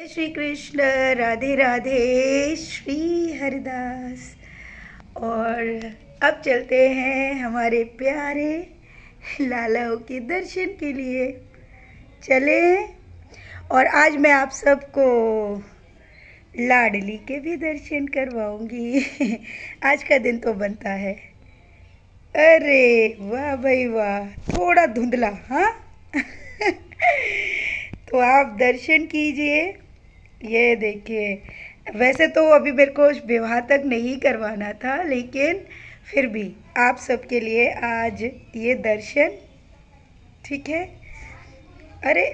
जय श्री कृष्ण। राधे राधे। श्री हरिदास। और अब चलते हैं हमारे प्यारे लालाओं के दर्शन के लिए। चले। और आज मैं आप सबको लाडली के भी दर्शन करवाऊंगी। आज का दिन तो बनता है। अरे वाह भाई वाह, थोड़ा धुंधला। हाँ। तो आप दर्शन कीजिए। ये देखिए, वैसे तो अभी मेरे को विवाह तक नहीं करवाना था, लेकिन फिर भी आप सबके लिए आज ये दर्शन। ठीक है। अरे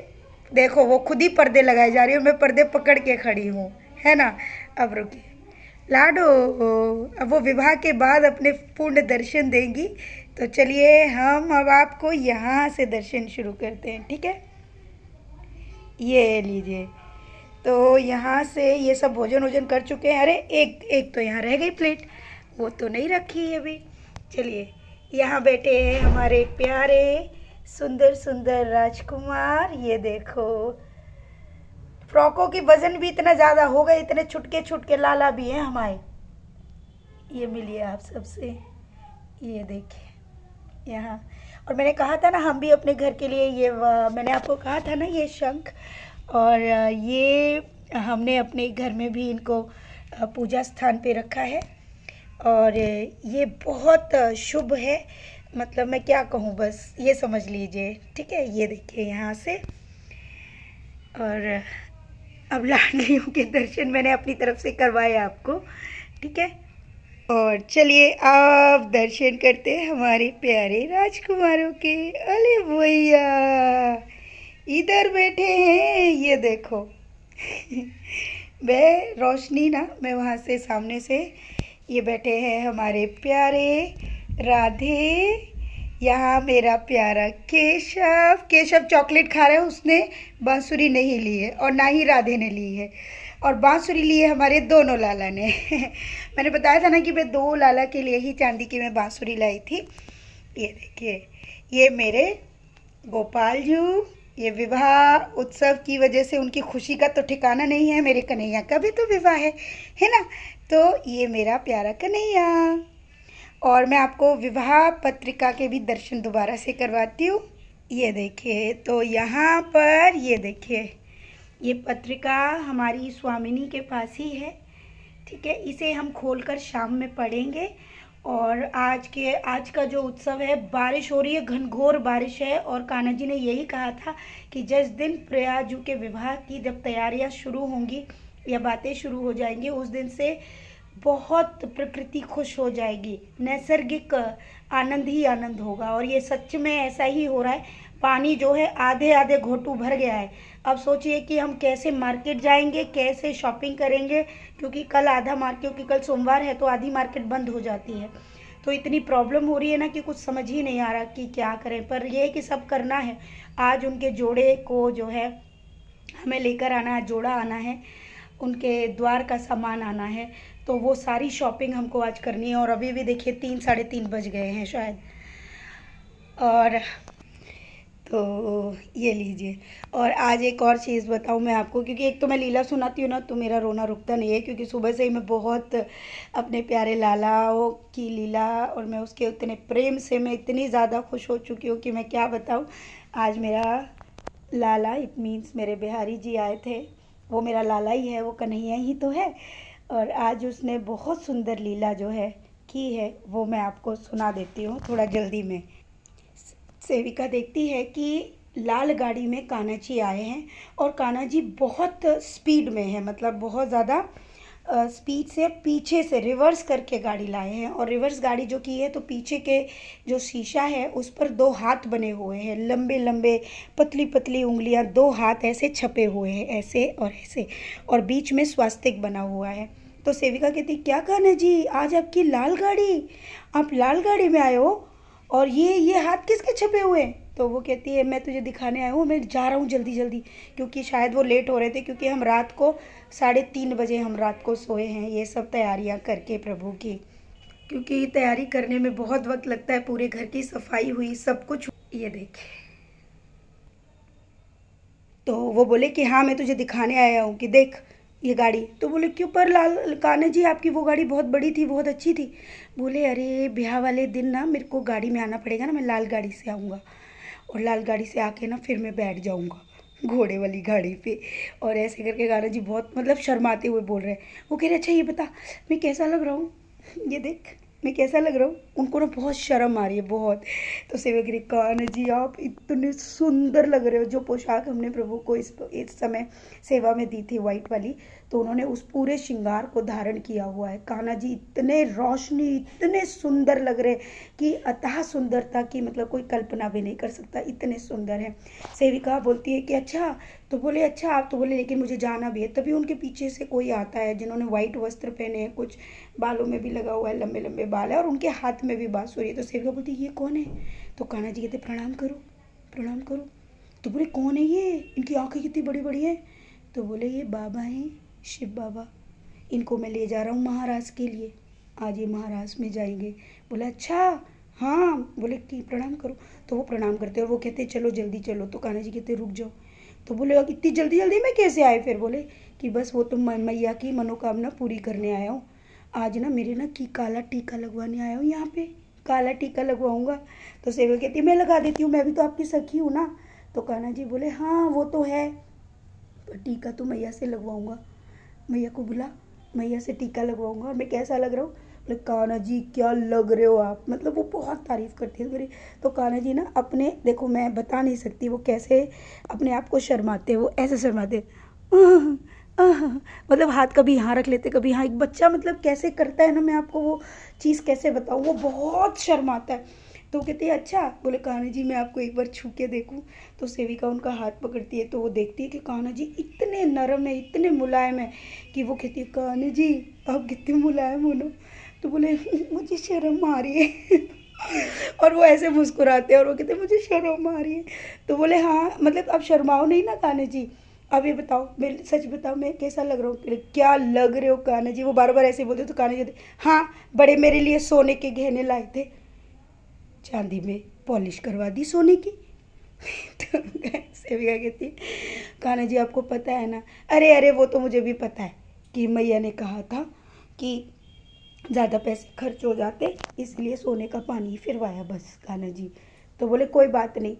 देखो, वो खुद ही पर्दे लगाए जा रही हूँ, मैं पर्दे पकड़ के खड़ी हूँ, है ना। अब रुकिए लाडो, अब वो विवाह के बाद अपने पूर्ण दर्शन देंगी। तो चलिए हम अब आपको यहाँ से दर्शन शुरू करते हैं। ठीक है। ये लीजिए। तो यहाँ से ये सब भोजन वोजन कर चुके हैं। अरे एक एक तो यहाँ रह गई प्लेट, वो तो नहीं रखी अभी। चलिए, यहाँ बैठे हैं हमारे प्यारे सुंदर सुंदर राजकुमार। ये देखो, फ्रॉकों की वजन भी इतना ज़्यादा हो गए, इतने छुटके छुटके लाला भी हैं हमारे। ये मिलिए आप सबसे। ये देखिए यहाँ। और मैंने कहा था ना, हम भी अपने घर के लिए ये मैंने आपको कहा था ना, ये शंख। और ये हमने अपने घर में भी इनको पूजा स्थान पे रखा है। और ये बहुत शुभ है, मतलब मैं क्या कहूँ, बस ये समझ लीजिए। ठीक है। ये देखिए यहाँ से। और अब लाडलियों के दर्शन मैंने अपनी तरफ से करवाए आपको। ठीक है। और चलिए आप दर्शन करते हैं हमारे प्यारे राजकुमारों के। अरे भैया इधर बैठे हैं, ये देखो। मैं रोशनी ना, मैं वहाँ से सामने से, ये बैठे हैं हमारे प्यारे राधे। यहाँ मेरा प्यारा केशव। केशव चॉकलेट खा रहा है, उसने बांसुरी नहीं ली है और ना ही राधे ने ली है। और बांसुरी ली है हमारे दोनों लाला ने। मैंने बताया था ना कि मैं दो लाला के लिए ही चांदी की मैं बांसुरी लाई थी। ये देखिए, ये मेरे गोपाल जी। ये विवाह उत्सव की वजह से उनकी खुशी का तो ठिकाना नहीं है। मेरे कन्हैया का भी तो विवाह है ना। तो ये मेरा प्यारा कन्हैया। और मैं आपको विवाह पत्रिका के भी दर्शन दोबारा से करवाती हूँ। ये देखिए, तो यहाँ पर ये देखिए, ये पत्रिका हमारी स्वामिनी के पास ही है। ठीक है। इसे हम खोलकर शाम में पढ़ेंगे। और आज का जो उत्सव है, बारिश हो रही है, घनघोर बारिश है। और कान्हा जी ने यही कहा था कि जिस दिन प्रयाजू के विवाह की जब तैयारियां शुरू होंगी या बातें शुरू हो जाएंगी, उस दिन से बहुत प्रकृति खुश हो जाएगी, नैसर्गिक आनंद ही आनंद होगा। और ये सच में ऐसा ही हो रहा है। पानी जो है आधे आधे घोटू भर गया है। अब सोचिए कि हम कैसे मार्केट जाएंगे, कैसे शॉपिंग करेंगे, क्योंकि कल आधा मार्केट, क्योंकि कल सोमवार है तो आधी मार्केट बंद हो जाती है। तो इतनी प्रॉब्लम हो रही है ना कि कुछ समझ ही नहीं आ रहा कि क्या करें। पर यह है कि सब करना है। आज उनके जोड़े को जो है हमें लेकर आना है, जोड़ा आना है, उनके द्वार का सामान आना है। तो वो सारी शॉपिंग हमको आज करनी है। और अभी भी देखिए 3 साढ़े 3 बज गए हैं शायद। और तो ये लीजिए। और आज एक और चीज़ बताऊँ मैं आपको, क्योंकि एक तो मैं लीला सुनाती हूँ ना, तो मेरा रोना रुकता नहीं है। क्योंकि सुबह से ही मैं बहुत अपने प्यारे लालाओं की लीला, और मैं उसके उतने प्रेम से मैं इतनी ज़्यादा खुश हो चुकी हूँ कि मैं क्या बताऊँ। आज मेरा लाला, इट मीन्स मेरे बिहारी जी आए थे। वो मेरा लाला ही है, वो कन्हैया ही तो है। और आज उसने बहुत सुंदर लीला जो है की है, वो मैं आपको सुना देती हूँ थोड़ा जल्दी में। सेविका देखती है कि लाल गाड़ी में कान्हा जी आए हैं। और कान्हा जी बहुत स्पीड में है, मतलब बहुत ज़्यादा स्पीड से पीछे से रिवर्स करके गाड़ी लाए हैं। और रिवर्स गाड़ी जो की है, तो पीछे के जो शीशा है उस पर 2 हाथ बने हुए हैं, लंबे लंबे पतली पतली उंगलियां, 2 हाथ ऐसे छपे हुए हैं, ऐसे और ऐसे। और बीच में स्वास्तिक बना हुआ है। तो सेविका कहती, क्या कान्हा जी, आज आपकी लाल गाड़ी, आप लाल गाड़ी में आए हो, और ये हाथ किसके छपे हुए हैं? तो वो कहती है, मैं तुझे दिखाने आई हूँ, मैं जा रहा हूँ जल्दी जल्दी। क्योंकि शायद वो लेट हो रहे थे, क्योंकि हम रात को 3:30 बजे हम रात को सोए हैं, ये सब तैयारियाँ करके प्रभु की। क्योंकि तैयारी करने में बहुत वक्त लगता है। पूरे घर की सफाई हुई, सब कुछ। ये देखिए, तो वो बोले कि हाँ मैं तुझे दिखाने आया हूँ कि देख ये गाड़ी। तो बोले क्यों पर लाल कान्हा जी आपकी वो गाड़ी बहुत बड़ी थी, बहुत अच्छी थी। बोले अरे ब्याह वाले दिन ना मेरे को गाड़ी में आना पड़ेगा ना, मैं लाल गाड़ी से आऊँगा और लाल गाड़ी से आके ना फिर मैं बैठ जाऊँगा घोड़े वाली गाड़ी पे। और ऐसे करके कान्हा जी बहुत मतलब शर्माते हुए बोल रहे हैं। वो कह रहे अच्छा ये बता मैं कैसा लग रहा हूँ, ये देख मैं कैसा लग रहा हूँ। उनको ना बहुत शर्म आ रही है बहुत। तो सेवक रे कान्हा जी आप इतने सुंदर लग रहे हो। जो पोशाक हमने प्रभु को इस समय सेवा में दी थी वाइट वाली, तो उन्होंने उस पूरे श्रृंगार को धारण किया हुआ है। कान्हा जी इतने रोशनी इतने सुंदर लग रहे कि अतः सुंदरता की मतलब कोई कल्पना भी नहीं कर सकता, इतने सुंदर हैं। सेविका बोलती है कि अच्छा, तो बोले अच्छा आप, तो बोले लेकिन मुझे जाना भी है। तभी उनके पीछे से कोई आता है जिन्होंने वाइट वस्त्र पहने हैं, कुछ बालों में भी लगा हुआ है, लंबे लंबे बाल है और उनके हाथ में भी बांसुरी है। तो सेविका बोलती ये कौन है। तो कान्हा जी कहते प्रणाम करो प्रणाम करो। तो बोले कौन है ये, इनकी आंखें कितनी बड़ी बड़ी हैं। तो बोले ये बाबा हैं, शिव बाबा, इनको मैं ले जा रहा हूँ महाराज के लिए, आज ये महाराज में जाएंगे। बोले अच्छा हाँ। बोले कि प्रणाम करो। तो वो प्रणाम करते और वो कहते चलो जल्दी चलो। तो कान्हा जी कहते रुक जाओ। तो बोले इतनी जल्दी जल्दी में कैसे आए। फिर बोले कि बस वो तो मैया की मनोकामना पूरी करने आया हूँ। आज ना मेरे ना की काला टीका लगवाने आया हूँ, यहाँ पे काला टीका लगवाऊंगा। तो सेवक कहती मैं लगा देती हूँ, मैं भी तो आपकी सखी हूँ ना। तो कान्हा जी बोले हाँ वो तो है, पर टीका तो मैया से लगवाऊंगा, मैया को बुला, मैया से टीका लगवाऊंगा। और मैं कैसा लग रहा हूँ। बोले कान्हा जी क्या लग रहे हो आप, मतलब वो बहुत तारीफ करती है मेरी। तो कान्हा जी ना अपने, देखो मैं बता नहीं सकती वो कैसे अपने आप को शर्माते, वो ऐसे शर्माते मतलब हाथ कभी यहाँ रख लेते कभी यहाँ। एक बच्चा मतलब कैसे करता है ना, मैं आपको वो चीज़ कैसे बताऊँ, वो बहुत शर्माता है। तो कहती है अच्छा। बोले कान्हा जी मैं आपको एक बार छू के देखूं। तो सेविका उनका हाथ पकड़ती है तो वो देखती है कि कान्हा जी इतने नरम है, इतने मुलायम है कि वो कहती है कान्हा जी आप कितने मुलायम हो ना। तो बोले मुझे शर्म आ रही है और वो ऐसे मुस्कुराते हैं और वो कहते मुझे शर्म आ रही है। तो बोले हाँ मतलब अब शर्माओ नहीं ना कान्हा जी, अब ये बताओ मैं सच बताओ मैं कैसा लग रहा हूँ। क्या लग रहे हो कान्हा जी, वो बार बार ऐसे बोलते। तो कान्हा जी कहते हाँ बड़े मेरे लिए सोने के गहने लाए थे, चांदी में पॉलिश करवा दी सोने की। तो सेविका कहती है कान्हा जी आपको पता है ना। अरे अरे वो तो मुझे भी पता है कि मैया ने कहा था कि ज़्यादा पैसे खर्च हो जाते, इसलिए सोने का पानी फिरवाया बस कान्हा जी। तो बोले कोई बात नहीं,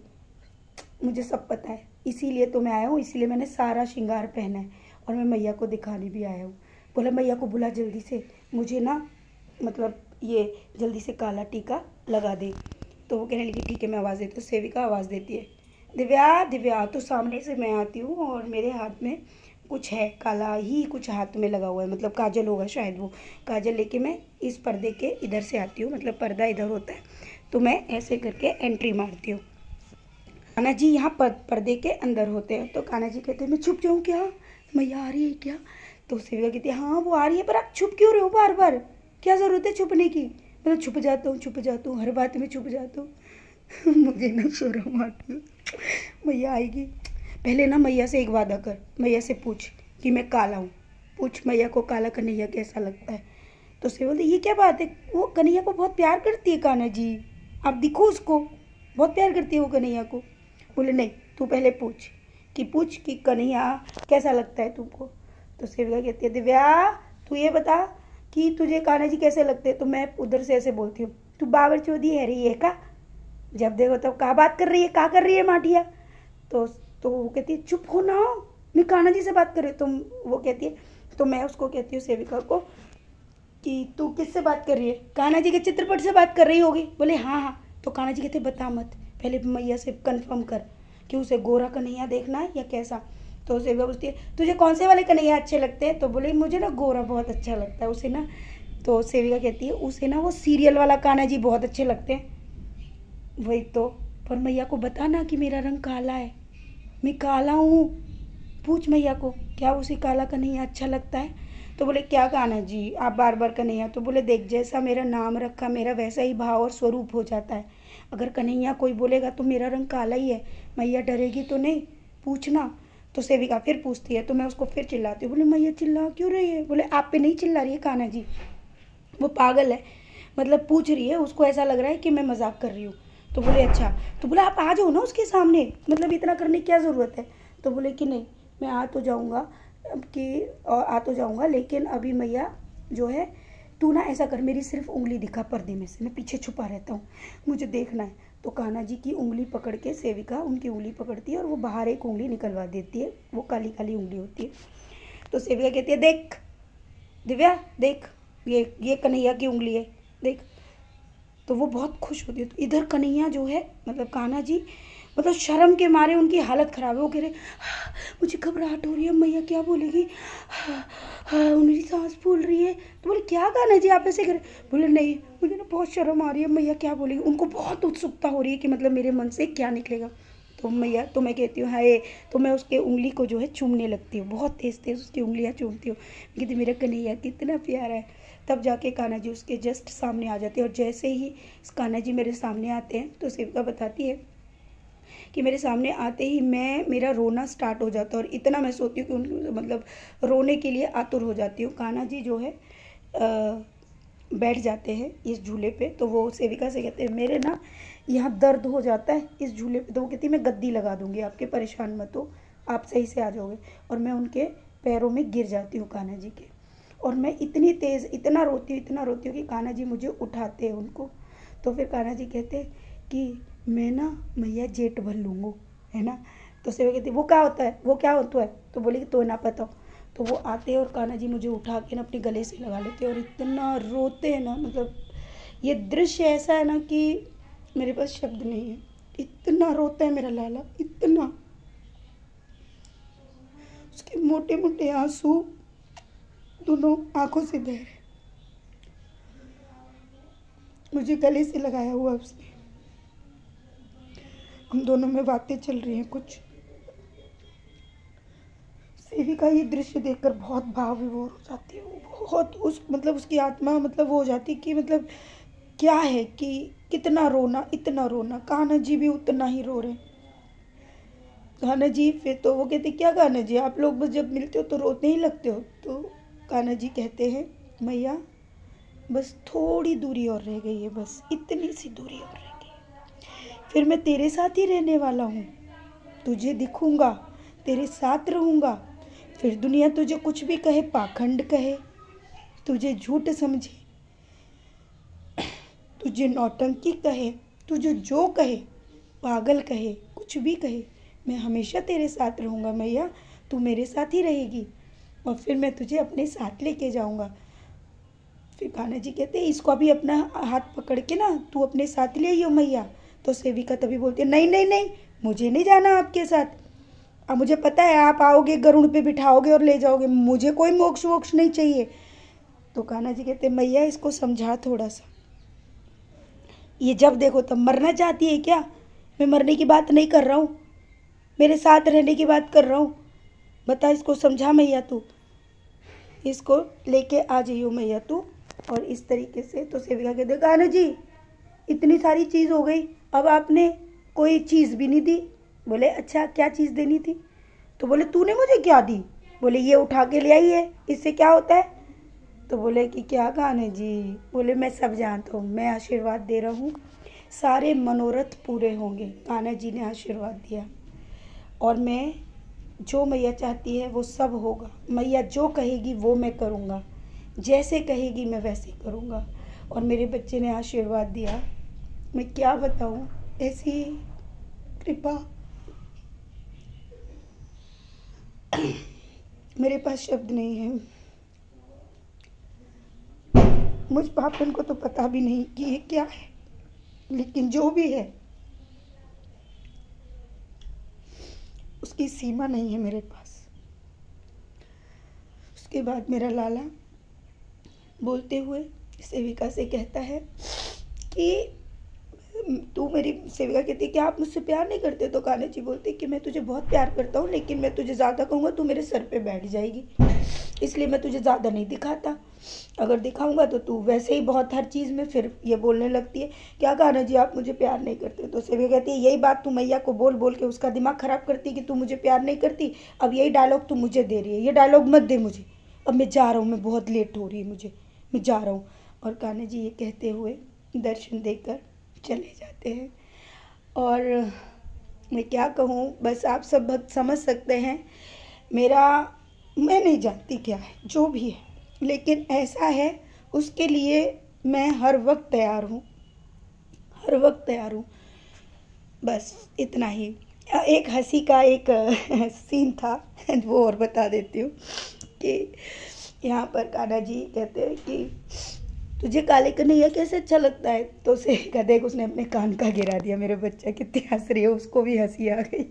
मुझे सब पता है, इसीलिए तो मैं आया हूँ, इसीलिए मैंने सारा श्रृंगार पहना है और मैं मैया को दिखाने भी आया हूँ। बोला मैया को बुला जल्दी से, मुझे ना मतलब ये जल्दी से काला टीका लगा दे। तो वो कहने लगी ठीक है मैं आवाज़ देती हूँ। सेविका आवाज़ देती है दिव्या दिव्या। तो सामने से मैं आती हूँ और मेरे हाथ में कुछ है, काला ही कुछ हाथ में लगा हुआ है, मतलब काजल होगा शायद। वो काजल लेके मैं इस पर्दे के इधर से आती हूँ, मतलब पर्दा इधर होता है, तो मैं ऐसे करके एंट्री मारती हूँ। कान्हा जी यहाँ पर्दे के अंदर होते हैं। तो कान्हा जी कहते हैं मैं छुप जाऊँ क्या, मैया आ रही है क्या। तो सेविका कहती है हाँ वो आ रही है, पर आप छुप क्यों रहे हो बार बार, क्या ज़रूरत है छुपने की। मतलब छुप जाता हूँ हर बात में छुप जाता हूँ मुझे ना शर्म आती है। मैया आएगी, पहले ना मैया से एक वादा कर, मैया से पूछ कि मैं काला हूँ, पूछ मैया को काला कन्हैया कैसा लगता है। तो सेविका बोलती ये क्या बात है, वो कन्हैया को बहुत प्यार करती है कान्हा जी, आप दिखो उसको, बहुत प्यार करती है वो कन्हैया को। बोले नहीं तू पहले पूछ कि कन्हैया कैसा लगता है तुमको। तो सेविका कहती है दिव्या तू ये बता कि तुझे कान्हा जी कैसे लगते हैं। तो मैं उधर से ऐसे बोलती हूँ तू बाबर चौधरी है रही है का, जब देखो तब कहाँ बात कर रही है, क्या कर रही है माटिया। तो वो कहती है चुप हो ना, मैं कान्हा जी से बात कर रही हूँ। तो वो कहती है, तो मैं उसको कहती हूँ सेविका को कि तू किससे बात कर रही है, कान्हा जी के चित्रपट से बात कर रही होगी। बोले हाँ हाँ। तो कान्हा जी कहते बता मत, पहले मैया से कंफर्म कर कि उसे गोरा कन्हैया देखना है या कैसा। तो सेविका पूछती है तुझे कौन से वाले कन्हैया अच्छे लगते हैं। तो बोले मुझे ना गोरा बहुत अच्छा लगता है उसे ना। तो सेविका कहती है उसे ना वो सीरियल वाला कान्हा जी बहुत अच्छे लगते हैं। वही तो, पर मैया को बता ना कि मेरा रंग काला है, मैं काला हूँ, पूछ मैया को क्या उसे काला कन्हैया अच्छा लगता है। तो बोले क्या कान्हा जी आप बार बार कन्हैया। तो बोले देख जैसा मेरा नाम रखा मेरा वैसा ही भाव और स्वरूप हो जाता है, अगर कन्हैया कोई बोलेगा तो मेरा रंग काला ही है, मैया डरेगी तो नहीं, पूछना। तो सेविका फिर पूछती है तो मैं उसको फिर चिल्लाती हूँ। बोले मैया चिल्ला क्यों रही है। बोले आप पे नहीं चिल्ला रही है कान्हा जी, वो पागल है, मतलब पूछ रही है, उसको ऐसा लग रहा है कि मैं मजाक कर रही हूँ। तो बोले अच्छा। तो बोले आप आ जाओ ना उसके सामने, मतलब इतना करने की क्या ज़रूरत है। तो बोले कि नहीं, मैं आ तो जाऊँगा आ तो जाऊँगा, लेकिन अभी मैया जो है तू ना ऐसा कर, मेरी सिर्फ उंगली दिखा पर्दे में से, मैं पीछे छुपा रहता हूँ, मुझे देखना है। तो कान्हा जी की उंगली पकड़ के सेविका उनकी उंगली पकड़ती है और वो बाहर एक उंगली निकलवा देती है, वो काली काली उंगली होती है। तो सेविका कहती है देख दिव्या, देख ये कन्हैया की उंगली है, देख। तो वो बहुत खुश होती है। तो इधर कन्हैया जो है मतलब कान्हा जी मतलब शर्म के मारे उनकी हालत ख़राब है। वो कह रहे मुझे घबराहट हो रही है, मैया क्या बोलेगी, उनकी सांस फूल रही है। तो बोले क्या कान्हा जी आप ऐसे करें? बोले नहीं, मुझे ना बहुत शर्म आ रही है, मैया क्या बोलेगी। उनको बहुत उत्सुकता हो रही है कि मतलब मेरे मन से क्या निकलेगा। तो मैया तो मैं कहती हूँ हाय, तो मैं उसके उंगली को जो है चूमने लगती हूँ, बहुत तेज़ तेज़ उसकी उंगलियाँ चूमती हूँ। कहती मेरा कन्हैया कितना प्यारा है। तब जाके कान्हा जी उसके जस्ट सामने आ जाते हैं। और जैसे ही कान्हा जी मेरे सामने आते हैं तो सेविका बताती है कि मेरे सामने आते ही मेरा रोना स्टार्ट हो जाता है और इतना मैं सोती हूँ कि उन मतलब रोने के लिए आतुर हो जाती हूँ। कान्हा जी जो है बैठ जाते हैं इस झूले पे। तो वो सेविका से कहते हैं मेरे ना यहाँ दर्द हो जाता है इस झूले पे। तो वो कहती है मैं गद्दी लगा दूँगी आपके, परेशान मत हो, आप सही से आ जाओगे। और मैं उनके पैरों में गिर जाती हूँ कान्हा जी के, और मैं इतनी तेज़ इतना रोती हूँ कि कान्हा जी मुझे उठाते हैं उनको। तो फिर कान्हा जी कहते हैं कि मैं ना मैया जेठ भर लूँगो, है ना। तो सेविका कहती वो क्या होता है, वो क्या होता है। तो बोले कि तो ना पता हो। तो वो आते हैं और कान्हा जी मुझे उठा के ना अपने गले से लगा लेते हैं और इतना रोते हैं ना, मतलब ये दृश्य ऐसा है ना कि मेरे पास शब्द नहीं है, इतना रोता है मेरा लाला, इतना। उसके मोटे मोटे आंसू दोनों आंखों से बह रहे, मुझे गले से लगाया हुआ उसने, हम दोनों में बातें चल रही हैं कुछ। सेविका ये दृश्य देखकर बहुत भाव विभोर हो जाती है। वो बहुत मतलब उसकी आत्मा मतलब वो हो जाती है कि मतलब क्या है कि कितना रोना, इतना रोना। कान्हा जी भी उतना ही रो रहे। कान्हा जी फिर तो वो कहते क्या कान्हा जी आप लोग बस जब मिलते हो तो रोते ही लगते हो। तो कान्हा जी कहते हैं मैया बस थोड़ी दूरी और रह गई है, बस इतनी सी दूरी और रह गई, फिर मैं तेरे साथ ही रहने वाला हूँ, तुझे दिखूंगा, तेरे साथ रहूँगा। फिर दुनिया तुझे कुछ भी कहे, पाखंड कहे, तुझे झूठ समझे, तुझे नौटंकी कहे, तुझे जो कहे, पागल कहे, कुछ भी कहे, मैं हमेशा तेरे साथ रहूँगा मैया, तू मेरे साथ ही रहेगी और फिर मैं तुझे अपने साथ लेके जाऊँगा। फिर कान्हा जी कहते इसको अभी अपना हाथ पकड़ के ना तू अपने साथ ले आइयो मैया। तो सेविका तभी बोलती है नहीं नहीं नहीं, मुझे नहीं जाना आपके साथ, अब मुझे पता है आप आओगे गरुड़ पे बिठाओगे और ले जाओगे, मुझे कोई मोक्ष वोक्ष नहीं चाहिए। तो कान्हा जी कहते मैया इसको समझा थोड़ा सा, ये जब देखो तब मरना चाहती है क्या, मैं मरने की बात नहीं कर रहा हूँ, मेरे साथ रहने की बात कर रहा हूँ, बता इसको समझा मैया, तू इसको लेके आ जाइयो मैया तू। और इस तरीके से तो सेविका कहते कान्हा जी इतनी सारी चीज़ हो गई, अब आपने कोई चीज़ भी नहीं दी। बोले अच्छा क्या चीज़ देनी थी। तो बोले तूने मुझे क्या दी। बोले ये उठा के ले आई है, इससे क्या होता है। तो बोले कि क्या कान्हा जी। बोले मैं सब जानता हूँ, मैं आशीर्वाद दे रहा हूँ, सारे मनोरथ पूरे होंगे। कान्हा जी ने आशीर्वाद दिया और मैं जो मैया चाहती है वो सब होगा, मैया जो कहेगी वो मैं करूँगा, जैसे कहेगी मैं वैसे करूँगा। और मेरे बच्चे ने आशीर्वाद दिया, मैं क्या बताऊँ, ऐसी कृपा मेरे पास शब्द नहीं है। मुझ पापन को तो पता भी नहीं कि ये क्या है, लेकिन जो भी है उसकी सीमा नहीं है मेरे पास। उसके बाद मेरा लाला बोलते हुए सेविका से कहता है कि तू मेरी, सेविका कहती है कि आप मुझसे प्यार नहीं करते। तो कान्हा जी बोलते कि मैं तुझे बहुत प्यार करता हूँ, लेकिन मैं तुझे ज़्यादा कहूँगा तू मेरे सर पे बैठ जाएगी, इसलिए मैं तुझे ज़्यादा नहीं दिखाता, अगर दिखाऊंगा तो तू वैसे ही बहुत हर चीज़ में फिर ये बोलने लगती है क्या कान्हा जी आप मुझे प्यार नहीं करते। तो सेविका कहती है यही बात तू मैया को बोल बोल के उसका दिमाग ख़राब करती है कि तू मुझे प्यार नहीं करती, अब यही डायलॉग तू मुझे दे रही है, ये डायलॉग मत दे मुझे, अब मैं जा रहा हूँ, मैं बहुत लेट हो रही है मुझे, मैं जा रहा हूँ। और कान्हा जी ये कहते हुए दर्शन देकर चले जाते हैं। और मैं क्या कहूँ, बस आप सब भक्त समझ सकते हैं। मैं नहीं जानती क्या है, जो भी है, लेकिन ऐसा है, उसके लिए मैं हर वक्त तैयार हूँ, हर वक्त तैयार हूँ। बस इतना ही। एक हंसी का एक सीन था, वो और बता देती हूँ कि यहाँ पर कान्हा जी कहते हैं कि तुझे काले कन्हैया कैसे अच्छा लगता है, तो उसे कहते हैं, उसने अपने कान का गिरा दिया। मेरे बच्चा कितनी हंस रही है, उसको भी हंसी आ गई।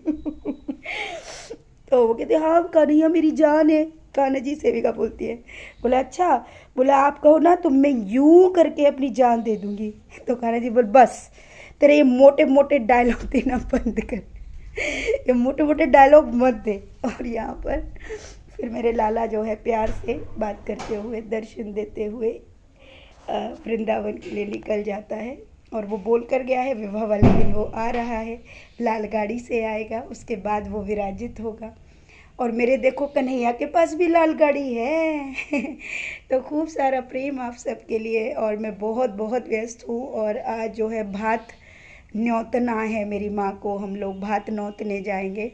तो वो कहते हाँ कन्हैया मेरी जान है। कान्हा जी सेविका बोलती है, बोला अच्छा, बोला आप कहो ना तो मैं यूं करके अपनी जान दे दूंगी। तो कान्हा जी बोल बस तेरे ये मोटे मोटे डायलॉग देना बंद कर, ये मोटे मोटे डायलॉग मत दे। और यहाँ पर फिर मेरे लाला जो है प्यार से बात करते हुए, दर्शन देते हुए वृंदावन के लिए निकल जाता है। और वो बोल कर गया है विवाह वाले दिन वो आ रहा है, लाल गाड़ी से आएगा, उसके बाद वो विराजित होगा। और मेरे देखो कन्हैया के पास भी लाल गाड़ी है। तो खूब सारा प्रेम आप सबके लिए। और मैं बहुत बहुत व्यस्त हूँ। और आज जो है भात न्योतना है मेरी माँ को, हम लोग भात नौतने जाएंगे।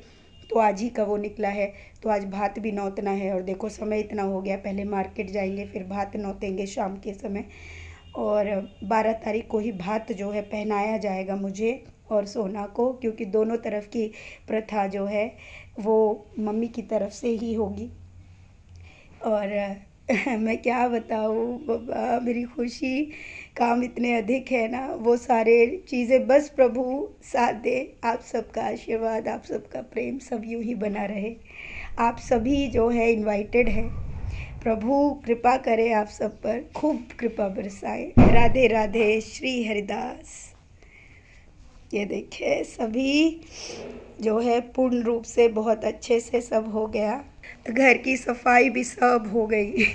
तो आज ही का वो निकला है, तो आज भात भी नौतना है। और देखो समय इतना हो गया, पहले मार्केट जाएंगे फिर भात नौतेंगे शाम के समय। और 12 तारीख को ही भात जो है पहनाया जाएगा मुझे और सोना को, क्योंकि दोनों तरफ की प्रथा जो है वो मम्मी की तरफ से ही होगी। और मैं क्या बताऊँ बाबा, मेरी खुशी, काम इतने अधिक है ना, वो सारे चीज़ें बस प्रभु साथ दे। आप सबका आशीर्वाद, आप सबका प्रेम सब यूं ही बना रहे। आप सभी जो है इनवाइटेड है, प्रभु कृपा करे आप सब पर, खूब कृपा बरसाए। राधे राधे, श्री हरिदास। ये देखिए सभी जो है पूर्ण रूप से बहुत अच्छे से सब हो गया, घर की सफाई भी सब हो गई।